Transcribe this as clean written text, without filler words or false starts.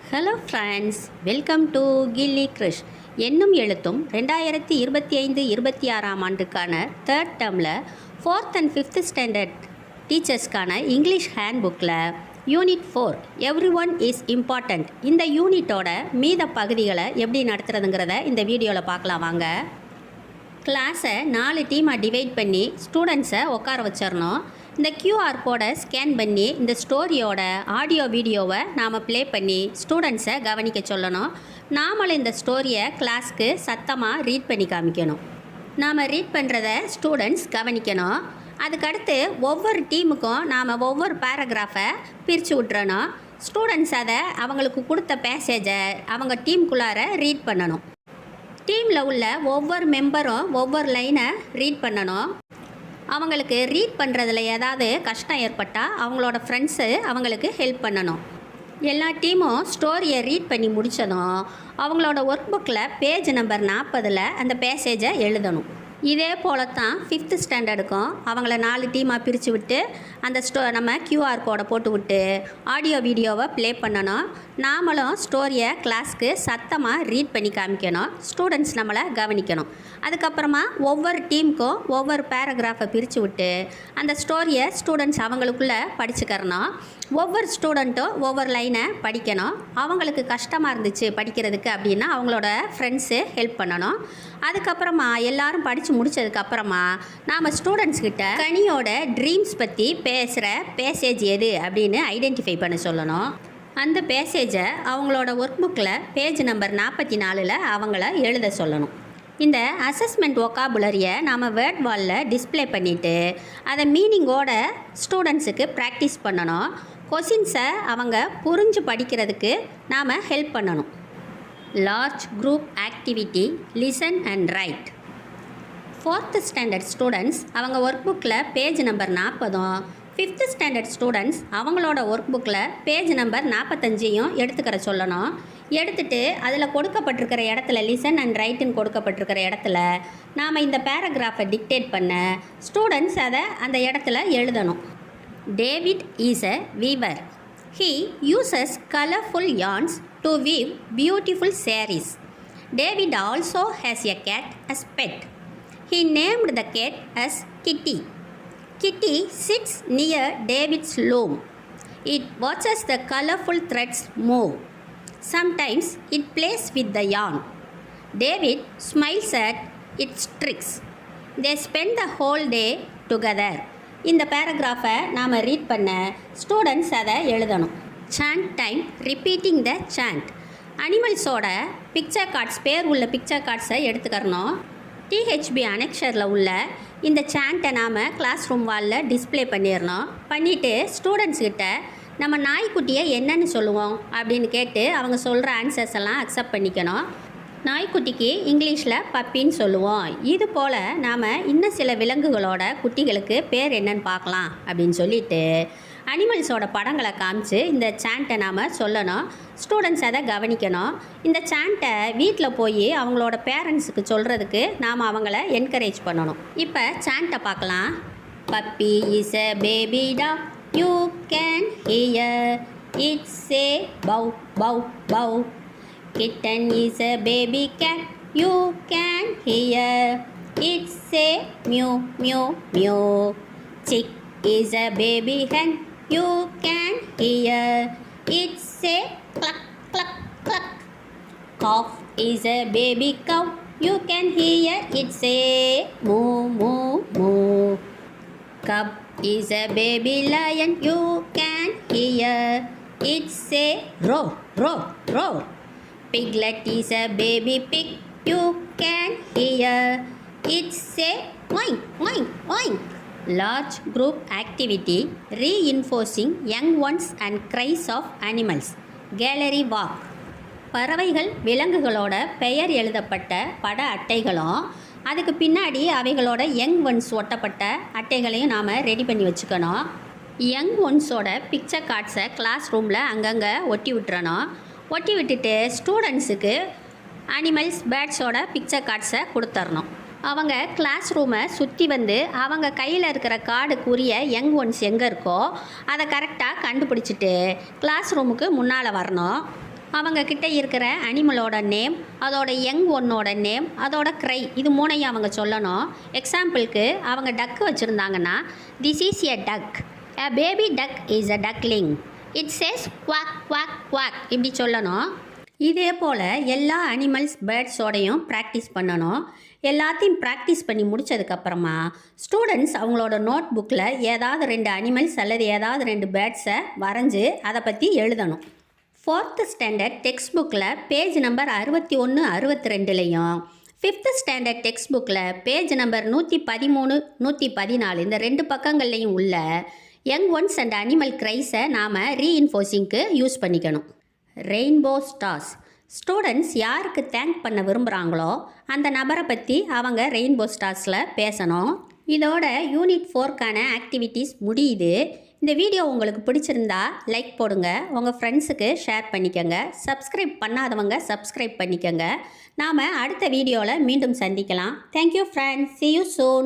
Hello friends, welcome to Gilli Krish. எண்ணும் எழுத்தும் 2025-26 ஆண்டுக்கான தேர்ட் டேர்மில் 4th and 5th ஸ்டாண்டர்ட் டீச்சர்ஸ்க்கான இங்கிலீஷ் ஹேண்ட் புக்கில் unit 4 every one is important இந்த யூனிட்டோட மீத பகுதிகளை எப்படி நடத்துறதுங்கிறத இந்த வீடியோவில் பார்க்கலாம் வாங்க. கிளாஸை 4 டீமாக டிவைட் பண்ணி ஸ்டூடெண்ட்ஸை உட்கார வச்சிடணும். இந்த QR கோடை ஸ்கேன் பண்ணி இந்த ஸ்டோரியோட ஆடியோ வீடியோவை நாம் ப்ளே பண்ணி ஸ்டூடெண்ட்ஸை கவனிக்க சொல்லணும். நாமளும் இந்த ஸ்டோரியை கிளாஸ்க்கு சத்தமாக ரீட் பண்ணி காமிக்கணும். நாம் ரீட் பண்ணுறத ஸ்டூடெண்ட்ஸ் கவனிக்கணும். அதுக்கடுத்து ஒவ்வொரு டீமுக்கும் நாம் ஒவ்வொரு பேராகிராஃபை பிரித்து விட்டுறணும். ஸ்டூடெண்ட்ஸ் அதை அவங்களுக்கு கொடுத்த பேசேஜை அவங்க டீமுக்குள்ளார ரீட் பண்ணணும். டீமில் உள்ள ஒவ்வொரு மெம்பரும் ஒவ்வொரு லைனை ரீட் பண்ணணும். அவங்களுக்கு ரீட் பண்ணுறதுல ஏதாவது கஷ்டம் ஏற்பட்டால் அவங்களோட ஃப்ரெண்ட்ஸு அவங்களுக்கு ஹெல்ப் பண்ணணும். எல்லா டீமும் ஸ்டோரியை ரீட் பண்ணி முடித்ததும் அவங்களோட ஒர்க் புக்கில் பேஜ் நம்பர் 40 அந்த பேசேஜை எழுதணும். இதே போல தான் 5th ஸ்டாண்டர்டுக்கும் அவங்கள 4 டீமாக பிரித்து விட்டு அந்த நம்ம QR கோடை போட்டு விட்டு ஆடியோ வீடியோவை ப்ளே பண்ணணும். நாமளும் ஸ்டோரியை கிளாஸ்க்கு சத்தமாக ரீட் பண்ணி காமிக்கணும். ஸ்டூடெண்ட்ஸ் நம்மளை கவனிக்கணும். அதுக்கப்புறமா ஒவ்வொரு டீமுக்கும் ஒவ்வொரு பேராகிராஃபை பிரித்து விட்டு அந்த ஸ்டோரியை ஸ்டூடெண்ட்ஸ் அவங்களுக்குள்ளே படிச்சுக்கிறணும். ஒவ்வொரு ஸ்டூடெண்ட்டும் ஒவ்வொரு லைனை படிக்கணும். அவங்களுக்கு கஷ்டமாக இருந்துச்சு படிக்கிறதுக்கு அப்படின்னா அவங்களோட ஃப்ரெண்ட்ஸு ஹெல்ப் பண்ணணும். அதுக்கப்புறமா எல்லாரும் படித்து முடித்ததுக்கப்புறமா நாம் ஸ்டூடெண்ட்ஸ்கிட்ட கனியோட ட்ரீம்ஸ் பற்றி பேசுகிற பேசேஜ் எது அப்படின்னு ஐடென்டிஃபை பண்ண சொல்லணும். அந்த பேசேஜை அவங்களோட ஒர்க் புக்கில் பேஜ் நம்பர் 44 அவங்கள எழுத சொல்லணும். இந்த அசஸ்மெண்ட் ஒக்காபுலரியை நாம் வேர்ட் வாலில் டிஸ்பிளே பண்ணிவிட்டு அதை மீனிங்கோட ஸ்டூடெண்ட்ஸுக்கு ப்ராக்டிஸ் பண்ணணும். கொஷின்ஸை அவங்க புரிஞ்சு படிக்கிறதுக்கு நாம் ஹெல்ப் பண்ணணும். Large group activity listen and right. 4th standard students அவங்க ஒர்க் புக்கில் page number 40, 5th standard students அவங்களோட ஒர்க் புக்கில் பேஜ் நம்பர் 45 எடுத்துக்கிற சொல்லணும். எடுத்துகிட்டு அதில் கொடுக்கப்பட்டிருக்கிற இடத்துல லிசன் அண்ட் ரைட்டுன்னு கொடுக்கப்பட்டிருக்கிற இடத்துல நாம் இந்த பேராகிராஃபை டிக்டேட் பண்ண ஸ்டூடெண்ட்ஸ் அதை அந்த இடத்துல எழுதணும். David is a viewer. He uses colorful yarns to weave beautiful sarees. David also has a cat as pet. He named the cat as Kitty. Kitty sits near David's loom. It watches the colorful threads move. Sometimes it plays with the yarn. David smiles at its tricks. They spend the whole day together. இந்த பேராகிராஃபை நாம் read பண்ண students அதை எழுதணும். Sand time repeating the sand. அனிமல்ஸோட picture cards பேர் உள்ள picture கார்ட்ஸை எடுத்துக்கிறணும். THB அனெக்ஷரில் உள்ள இந்த சாண்ட்டை நாம் கிளாஸ் ரூம் வாலில் டிஸ்பிளே பண்ணிடணும். பண்ணிவிட்டு ஸ்டூடெண்ட்ஸ்கிட்ட நம்ம நாய்க்குட்டியை என்னன்னு சொல்லுவோம் அப்படின்னு கேட்டு அவங்க சொல்கிற ஆன்சர்ஸ் எல்லாம் அக்செப்ட் பண்ணிக்கணும். நாய்க்குட்டிக்கு இங்கிலீஷில் பப்பின்னு சொல்லுவோம். இது போல் நாம் இன்னும் சில விலங்குகளோட குட்டிகளுக்கு பேர் என்னன்னு பார்க்கலாம் அப்படின்னு சொல்லிட்டு அனிமல்ஸோட படங்களை காமிச்சு இந்த சாண்ட்டை நாம் சொல்லணும். ஸ்டூடெண்ட்ஸ் அதை கவனிக்கணும். இந்த சாண்ட்டை வீட்டில் போய் அவங்களோட பேரண்ட்ஸுக்கு சொல்கிறதுக்கு நாம் அவங்கள என்கரேஜ் பண்ணணும். இப்போ சாண்ட்டை பார்க்கலாம். Puppy is a baby dog. You can hear it say bow bow bow. Kitten is a baby cat. You can hear it say mew mew mew. Chick is a baby hen. You can hear it say cluck cluck cluck. Calf is a baby cow. You can hear it say moo moo moo. Cub is a baby lion. You can hear it say roar roar roar. Piglet is a baby pig. You can hear it say oink oink oink. Large group activity reinforcing young ones and cries of animals. Gallery walk. பறவைகள் விலங்குகளோட பெயர் எழுதப்பட்ட பட அட்டைகளும் அதுக்கு பின்னாடி அவைகளோட young once ஒட்டப்பட்ட அட்டைகளையும் நாம் ready பண்ணி வச்சுக்கணும். Young ஒன்ஸோட picture கார்ட்ஸை class ரூமில் அங்கங்கே ஒட்டி விட்டுறணும். ஒட்டி விட்டுட்டு ஸ்டூடெண்ட்ஸுக்கு அனிமல்ஸ் பேர்ட்ஸோட பிக்சர் கார்ட்ஸை கொடுத்துடணும். அவங்க கிளாஸ் ரூமை சுற்றி வந்து அவங்க கையில் இருக்கிற கார்டுக்குரிய யங் ஒன்ஸ் எங்கே இருக்கோ அதை கரெக்டாக கண்டுபிடிச்சிட்டு கிளாஸ் ரூமுக்கு முன்னால் வரணும். அவங்க கிட்ட இருக்கிற அனிமலோட நேம், அதோட யங் ஒன்னோட நேம், அதோட க்ரை, இது மூணையும் அவங்க சொல்லணும். எக்ஸாம்பிளுக்கு அவங்க டக்கு வச்சுருந்தாங்கன்னா, this is a duck, a baby duck is a duckling, it says quack quack quack, இப்படி சொல்லணும். இதே போல் எல்லா அனிமல்ஸ் பேர்ட்ஸோடையும் ப்ராக்டிஸ் பண்ணணும். எல்லாத்தையும் ப்ராக்டிஸ் பண்ணி முடித்ததுக்கப்புறமா ஸ்டூடெண்ட்ஸ் அவங்களோட நோட் புக்கில் ஏதாவது 2 அனிமல்ஸ் அல்லது ஏதாவது 2 பேர்ட்ஸை வரைஞ்சி அதை பற்றி எழுதணும். 4th ஸ்டாண்டர்ட் டெக்ஸ்ட் புக்கில் page number 61, 62லையும் 5th standard text புக்கில் பேஜ் நம்பர் 113, 114 இந்த 2 பக்கங்கள்லையும் உள்ள யங் ஒன்ஸ் அண்ட் அனிமல் க்ரைஸை நாம் ரீஇன்ஃபோர்ஸிங்க்கு யூஸ் பண்ணிக்கணும். Rainbow stars. ஸ்டூடெண்ட்ஸ் யாருக்கு தேங்க் பண்ண விரும்புகிறாங்களோ அந்த நபரை பற்றி அவங்க ரெயின்போ ஸ்டார்ஸில் பேசணும். இதோட யூனிட் 4க்கான ஆக்டிவிட்டீஸ் முடியுது. இந்த வீடியோ உங்களுக்கு பிடிச்சிருந்தா லைக் போடுங்க, உங்கள் ஃப்ரெண்ட்ஸுக்கு ஷேர் பண்ணிக்கோங்க, சப்ஸ்கிரைப் பண்ணாதவங்க சப்ஸ்கிரைப் பண்ணிக்கோங்க. நாம் அடுத்த வீடியோவில் மீண்டும் சந்திக்கலாம். Thank you friends, see you soon.